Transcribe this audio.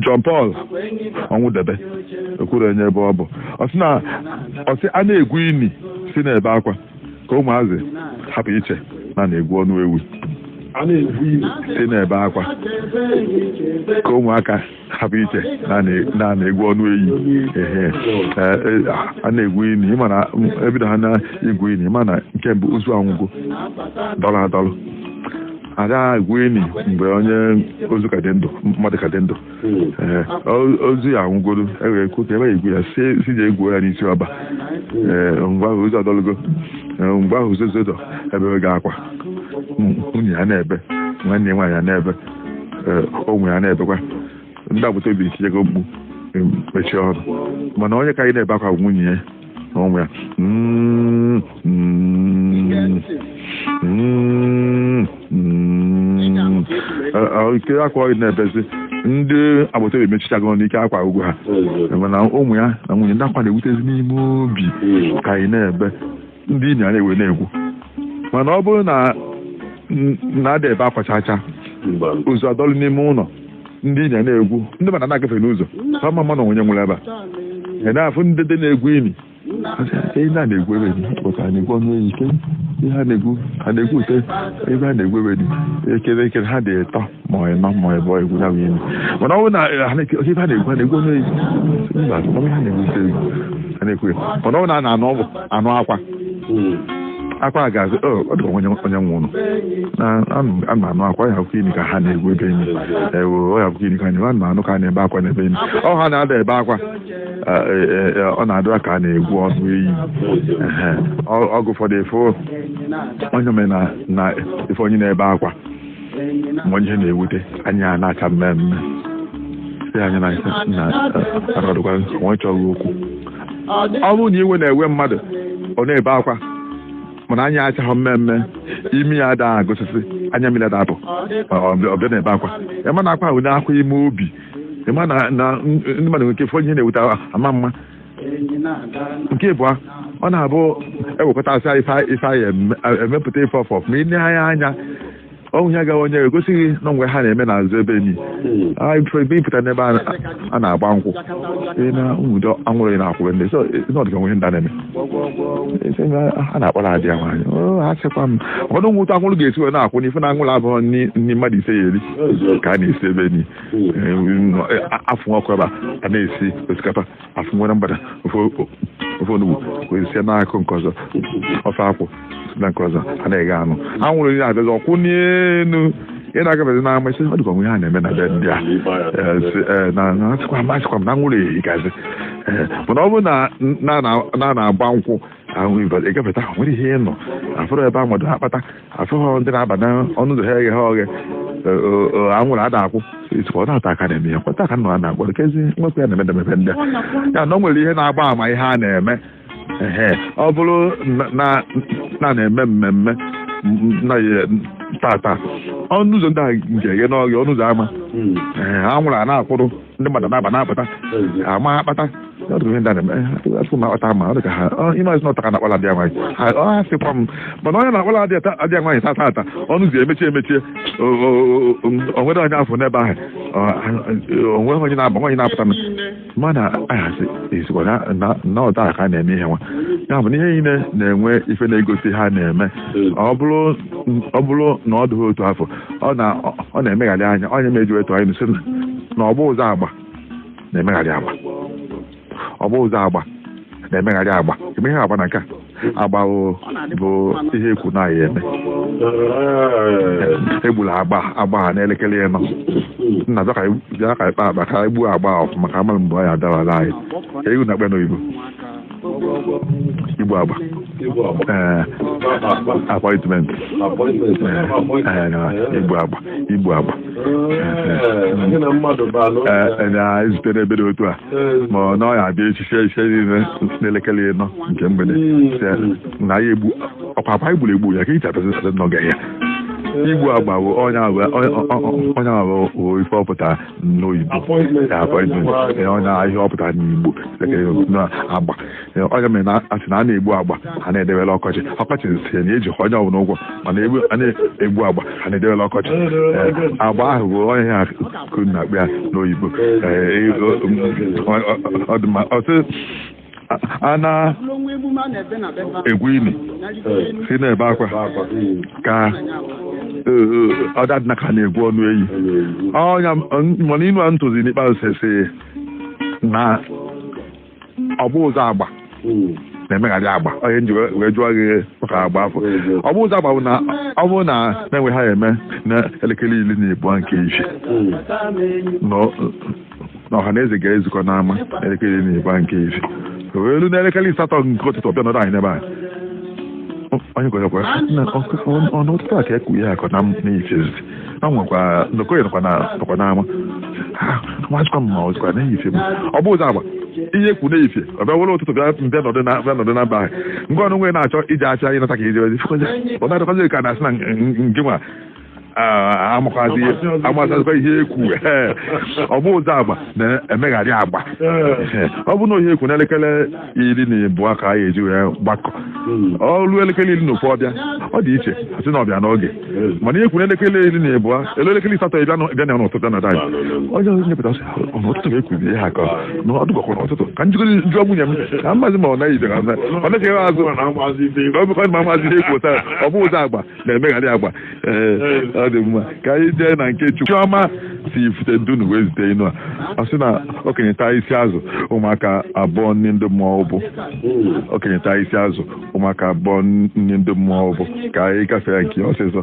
John Paul Ọnwụdebe ekwuru enye ebe ọ bụ ọsị a na-egwu ini si n'ebe akwa ka ụmụazị hapụ iche na-egwu ọnụ ewu si n'ebe akwa ka ụmụaka hapụ iche na-egwu ọnụ eyi a na-egwu ini ịma na ebido ha na-egwu ini ịma na nke mbụ ozu anwụgo dọrọ adọrọ ada egwu ini mgbe onye ozu ka dị ndụ mmadụ ka dị ndụ ozu ya anwụgoro ewere ekwu ka ebe egwu ya si ji egwu ya n'isi ọba mgbe ahụ ozu adọlụgo mgbe ahụ zozodo ebe ga akwa nwunye ya na-ebe nwanne nwaanyị ya na-ebe onwe ya na-ebekwa ndị agbata obi tinyego mkpu mechie ọrụ mana onye ka anyị na-ebe akwa nwunye ya na onwe ya ike akwa ọyị na-ebezi ndị agbata obi emechichago n'ike akwa ugwu ha mana ụmụ ya na nwunye ndị akwa na-ewutezi n'ime obi ka anyị na-ebe ndị enyi ya na-ewe na-egwu mana ọ bụrụ na ada ebe akwa chacha ụzọ adọlụ n'ime ụlọ ndị enyi ya na-egwu ndị mmadụ na-agafe n'ụzọ ha ma mmanụ onye nwere ebe a na-afụ ndị dị na-egwu enyi na-egwu ebe pụta na-egwu ọnụ eyi ike ha na-egwu ute ebe ha na-egwu ebe dị ekere ha dị ịtọ ma ịnọ ma ịbụ egwu ya enyi mana ọ bụrụ na ebe ha na-egwu ọnụ eyi mba ha na-egwu ute egwu ha na-ekwe mana ọ bụrụ na a na-anụ ọgwụ anụ akwa ga-azụ ọ dịka onye nwụrụ a na-anụ akwa ya akwụkwọ ini ka ha na-egwu ebe enyi ọ ya akwụkwọ ini ka a na-anụ ka a na-ebe akwa n'ebe enyi ọ ha na-ada ebe akwa ọ na-adịra ka a na-egwu ọnụ eyi ọgụ ụfọdụ efe onye mere na ife onye na-ebe akwa ma onye na-ewute anya na-acha mmemme si anya na-aradụkwa onye chọrọ okwu ọ bụrụ na iwe na-ewe mmadụ ọ na-ebe akwa mana anya achaghị mmemme imi ya ada agụsịsị anya mmiri ada apụ ọbịa na-ebe akwa ema na akwa ahụ na-akwa ime obi ema na ndị mmadụ nwere ike fọ ihe na-ewute ama mma nke ịbụa ọ na-abụ ewekọtasị ife anyị emepụta ife ọfọ ma ị anya ọnwụ ya gaghị onye egosighị na onwe ha na-eme n'azụ ebe enyi ebe ịpụta n'ebe a na-agba nkwụ na nwudo anwụrụ na-akwụrụ ndị so ọdịka nwe ndị na-eme a na-akpọrọ adị ya nwaanyị ha sịkwa m ụfọdụ nwụta anwụrụ ga-esi wee na-akwụ n'ife na anwụrụ abụọ ndị mmadụ ise ya eri ka a na-esi ebe enyi afụ ọkụ ebe a na-esi osikapa afụ nwere mgbada ofe onugbu wee sie n'akụ nke ọzọ ofe akwụ na nke ọzọ a na-eghe anụ anwụrụ ihe abịazi ọkwụ n'elu ị na-agabezi n'ama isi ọ dịkwa nwe ha na-eme na be ndị a asịkwa m na anwụrụ ehigazi mana ọ bụrụ na na-agba nkwụ ahụ egafeta ahụ nwere ihe ịnọ afụrụ ebe amọdụ ha kpata afụghọ ndị na-aba na ọnụ ụzọ ha eghe oghe anwụrụ ada akwụ ọ na-ata aka na-eme ya kwata aka nọ a na-akpọrọ kezi nwekwa ya na-emedemebe ndị a ya na ọ nwere ihe na-agba ama ihe a na-eme ọ bụrụ na na-eme mmemme na tata ọnụ ụzọ ndị a ga-eghe n'ọhịa ọnụ ụzọ ama anwụrụ a na-akwụrụ ndị mmadụ na-aba na-apụta ama akpata afụ ma ọta ma ọ dị ka ha ịnọzi na ọtaka na-akpala dị nwaanyị ọ sịkwa m mana onye na-akpala adị nwaanyị tata ọnụ ụzọ emechie onwere onye afọ n'ebe ahụ onweghị onye na-aba nwaanyị na-apụta mana ahazi ezigbo na ọta ka a na-eme ihe nwa ya bụ na ihe niile na-enwe ife na-egosi ha na-eme ọ bụrụ na ọ dịghị otu afọ ọ na-emegharị anya onye meji etu anyị nso na ọgba ụzọ agba na-emegharị agba ọgba ụzọ agba na-emegharị agba eme ihe agba na nke agba bụ ihe ekwu na-ahịa eme egburu agba ha n'elekere ịnọ nna bịa ka ikpe agba ka egbuo agba ọfụma ka amalụ mgbe anyị adawala anyị egwu na akpe n'oyibo igbu agba appointment igbu agba na-ezute n'ebe dị otu a ma ọ na ọ ya abịa echiche ise niile n'elekere ịnọ nke mgbede na ya egbu ọkwa igburu egbu ya ka iji apụta n'oge ya igbu agba bụ onye ahụ ife ọpụta n'oyibo appointment onye ahịa ọpụta n'Igbo agba onye mere na asị na a na-egbu agba ha na-edewela ọkọchị si na-eji onye ọbụla ụgwọ mana a na-egbu agba ha na-edewela ọkọchị agba ahụ bụ onye ha kuru na-akpụ ya n'oyibo a na-egwu ini si na-ebe akwa ka ọdadịna ka na-egwu ọnụ eyi mana inu a ntụzi n'ikpeazụ sesi na ọ bụ ụzọ agba na-emegharị agba onye nji wee jụọ gị maka agba afọ ọ bụ ụzọ agba bụ na ọ bụrụ na na-enwe ha eme na elekere 12 nke ife na ọha na eze ga-ezukọ n'ama elekere 12 nke ife elu na elekere 8 nke ụtụtụ ọbịa nọdụ anyị n'ebe anyị onye gọzọkwa ọnụ ụtụtụ a ka ekwu ya akọ na n'ife na nwekwa ndokoye nọkwa n'ama mazikwa mma ọzọkwa n'ife m ọ bụ ụzọ agba ihe ekwu n'ife ọbịa were ụtụtụ bịa nọdụ na mba anyị nke ọnụ nwere na-achọ ije achị anyị nata ka ije ozi ọ na-adọkwazi ka na-asị na nke nwa amasazikwa ihe ekwu ọ bụ ụzọ agba na-emegharị agba ọ bụ na ihe ekwu n'elekere 12 ka anyị eji wee gbakọ ọrụ elekere 11 ọbịa ọ dị iche asị na ọbịa n'oge mana ihe ekwu n'elekere 12 elu elekere 8 bịa na n'ụtụtụ na daị onye ọzọ nyepụta n'ụtụtụ ga ekwu ihe ha ka ọdụgọkwa n'ụtụtụ ka njụọ nwunye m ka mmazi ma ọ naghị ije ọ na-echeghị azụ ọ bụkwa ma mazi ihe ekwu taa ọ bụ ụzọ agba na-emegharị agba ọ dị mma ka anyị jee na nke Chioma si ifute dunu wee zute inu a sị na okenye taa isi azụ ụmụaka abụọ ndị mmụọ ụbụ okenye taa isi azụ ụmụaka abụọ ndị mmụọ ụbụ ka anyị gafee nke ọsịsọ